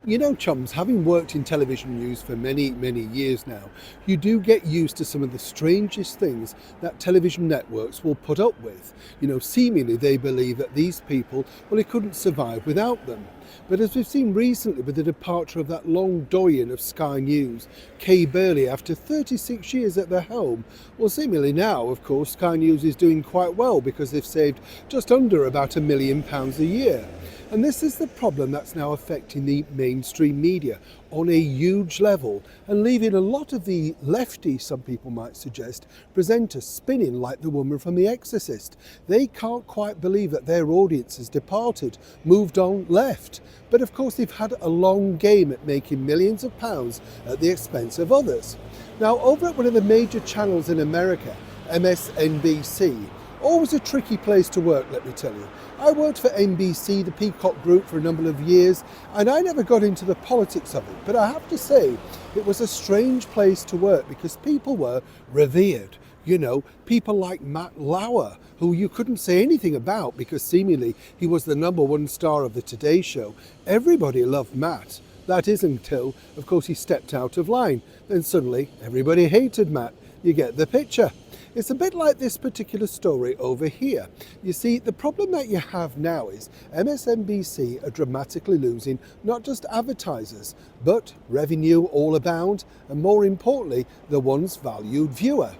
You know, chums, having worked in television news for many, many years now, you do get used to some of the strangest things that television networks will put up with. You know, seemingly they believe that these people, well, they couldn't survive without them. But as we've seen recently with the departure of that long doyen of Sky News, Kay Burley, after 36 years at the helm, well, seemingly now, of course, Sky News is doing quite well because they've saved just under about £1 million a year. And this is the problem that's now affecting the mainstream media on a huge level and leaving a lot of the lefty, some people might suggest, presenters spinning like the woman from The Exorcist. They can't quite believe that their audience has departed, moved on, left. But of course they've had a long game at making millions of pounds at the expense of others. Now, over at one of the major channels in America, Msnbc, always a tricky place to work, let me tell you. I worked for NBC, the Peacock Group, for a number of years, and I never got into the politics of it. But I have to say, it was a strange place to work because people were revered. You know, people like Maddow, who you couldn't say anything about because seemingly he was the #1 star of the Today Show. Everybody loved Matt. That is until, of course, he stepped out of line. Then suddenly, everybody hated Matt. You get the picture. It's a bit like this particular story over here. You see, the problem that you have now is MSNBC are dramatically losing not just advertisers, but revenue all abound, and more importantly, the once valued viewer.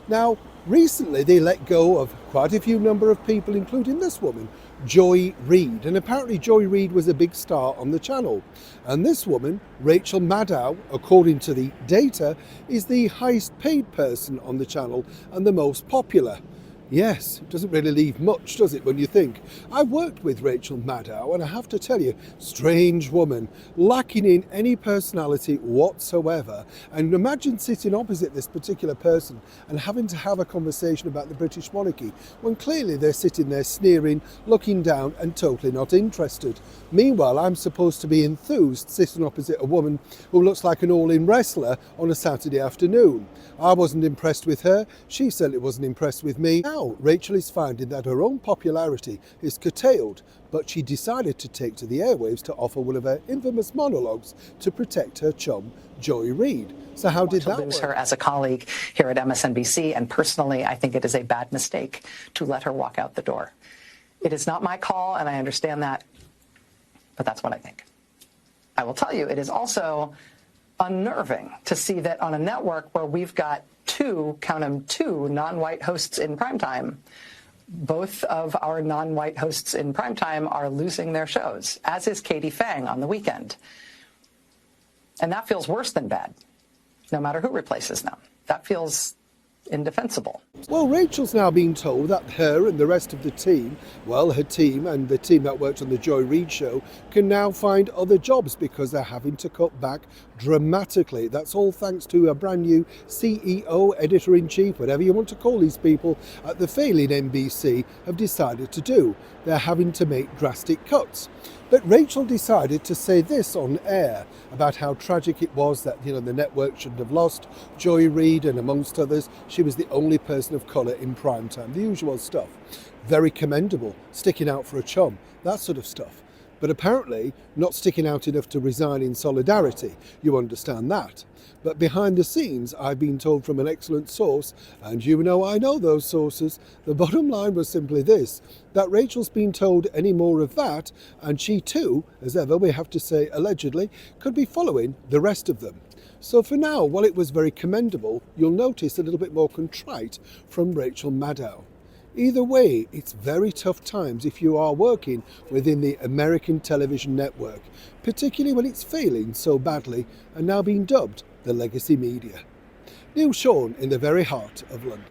Now, recently they let go of quite a few number of people, including this woman, Joy Reid, and apparently Joy Reid was a big star on the channel. And this woman, Rachel Maddow, according to the data, is the highest paid person on the channel and the most popular. Yes, it doesn't really leave much, does it, when you think? I worked with Rachel Maddow, and I have to tell you, strange woman, lacking in any personality whatsoever. And imagine sitting opposite this particular person and having to have a conversation about the British monarchy, when clearly they're sitting there sneering, looking down and totally not interested. Meanwhile, I'm supposed to be enthused sitting opposite a woman who looks like an all-in wrestler on a Saturday afternoon. I wasn't impressed with her, she certainly wasn't impressed with me. Now, Rachel is finding that her own popularity is curtailed, but she decided to take to the airwaves to offer one of her infamous monologues to protect her chum, Joy Reid. So how did that lose work? her as a colleague here at MSNBC, and personally, I think it is a bad mistake to let her walk out the door. It is not my call, and I understand that, but that's what I think. I will tell you, it is also unnerving to see that on a network where we've got count them, two non-white hosts in primetime, both of our non-white hosts in primetime are losing their shows, as is Katie Fang on the weekend. And that feels worse than bad, no matter who replaces them. That feels indefensible. Well, Rachel's now being told that her and the rest of the team, well, her team and the team that worked on the Joy Reid show, can now find other jobs because they're having to cut back dramatically. That's all thanks to a brand new CEO, editor-in-chief, whatever you want to call these people, at the failing NBC have decided to do. They're having to make drastic cuts. But Rachel decided to say this on air about how tragic it was that, you know, the network shouldn't have lost Joy Reid, and amongst others, she was the only person of colour in primetime. The usual stuff. Very commendable, sticking out for a chum, that sort of stuff. But apparently not sticking out enough to resign in solidarity. You understand that. But behind the scenes, I've been told from an excellent source, and you know I know those sources, the bottom line was simply this, that Rachel's been told any more of that, and she too, as ever we have to say allegedly, could be following the rest of them. So for now, while it was very commendable, you'll notice a little bit more contrite from Rachel Maddow. Either way, it's very tough times if you are working within the American television network, particularly when it's failing so badly and now being dubbed the legacy media. Neil Sean in the very heart of London.